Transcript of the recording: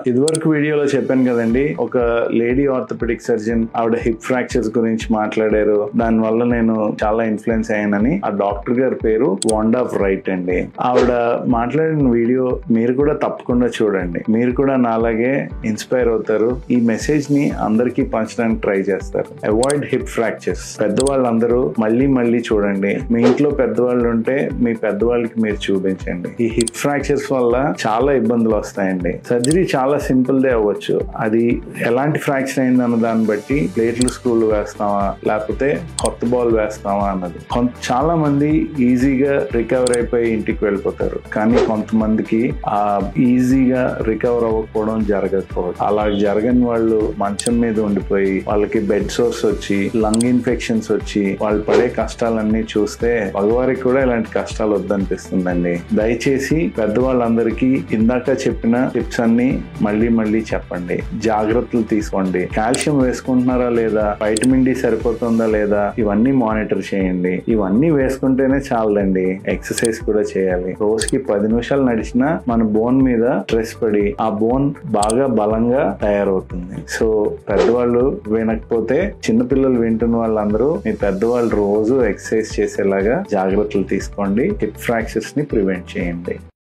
ఇదివరకు వీడియోలో చెప్పాను కదండి, ఒక లేడీ ఆర్థోపెడిక్ సర్జన్ ఆవిడ హిప్ ఫ్రాక్చర్స్ గురించి మాట్లాడారు. దాని వల్ల నేను చాలా ఇన్ఫ్లుయెన్స్ అయ్యానని. ఆ డాక్టర్ గారి పేరు వాండా రైట్ అండి. ఆవిడ మాట్లాడిన వీడియో మీరు కూడా తప్పకుండా చూడండి. మీరు కూడా నాలాగే ఇన్స్పైర్ అవుతారు. ఈ మెసేజ్ ని అందరికీ పంచడానికి ట్రై చేస్తారు. Avoid hip fractures. పెద్దవాళ్ళందరూ మళ్ళీ చూడండి. మీ ఇంట్లో పెద్దవాళ్ళు ఉంటే మీ పెద్దవాళ్ళకి మీరు చూపించండి. ఈ హిప్ ఫ్రాక్చర్స్ వల్ల చాలా ఇబ్బందులు వస్తాయండి. సర్జరీ చాలా సింపుల్ దే అవ్వచ్చు. అది ఎలాంటి ఫ్రాక్చర్ అయిందన్న దాన్ని బట్టి ప్లేట్లు స్క్రూలు వేస్తామా లేకపోతే కొత్త బాల్ వేస్తామా అన్నది. చాలా మంది ఈజీగా రికవర్ అయిపోయి ఇంటికి వెళ్ళిపోతారు. కానీ కొంతమందికి ఆ ఈజీగా రికవర్ అవ్వకపోవడం జరగకపోవచ్చు. అలా జరగని వాళ్ళు మంచం మీద ఉండిపోయి వాళ్ళకి బెడ్ సోర్స్ వచ్చి లంగ్ ఇన్ఫెక్షన్స్ వచ్చి వాళ్ళు పడే కష్టాలన్నీ చూస్తే మగవారికి కూడా ఇలాంటి కష్టాలు వద్దనిపిస్తుందండి. దయచేసి పెద్దవాళ్ళందరికీ ఇందాక చెప్పిన టిప్స్ అన్ని మళ్ళీ చెప్పండి. జాగ్రత్తలు తీసుకోండి. కాల్షియం వేసుకుంటున్నారా లేదా, వైటమిన్ డి సరిపోతుందా లేదా, ఇవన్నీ మానిటర్ చేయండి. ఇవన్నీ వేసుకుంటేనే చాలండి. ఎక్సర్సైజ్ కూడా చేయాలి. రోజుకి 10 నిమిషాలు నడిచినా మన బోన్ మీద స్ట్రెస్ పడి ఆ బోన్ బాగా బలంగా తయారవుతుంది. సో పెద్దవాళ్ళు వినకపోతే చిన్నపిల్లలు వింటున్న వాళ్ళందరూ మీ పెద్దవాళ్ళు రోజు ఎక్సర్సైజ్ చేసేలాగా జాగ్రత్తలు తీసుకోండి. హిప్ ఫ్రాక్చర్స్ ని ప్రివెంట్ చేయండి.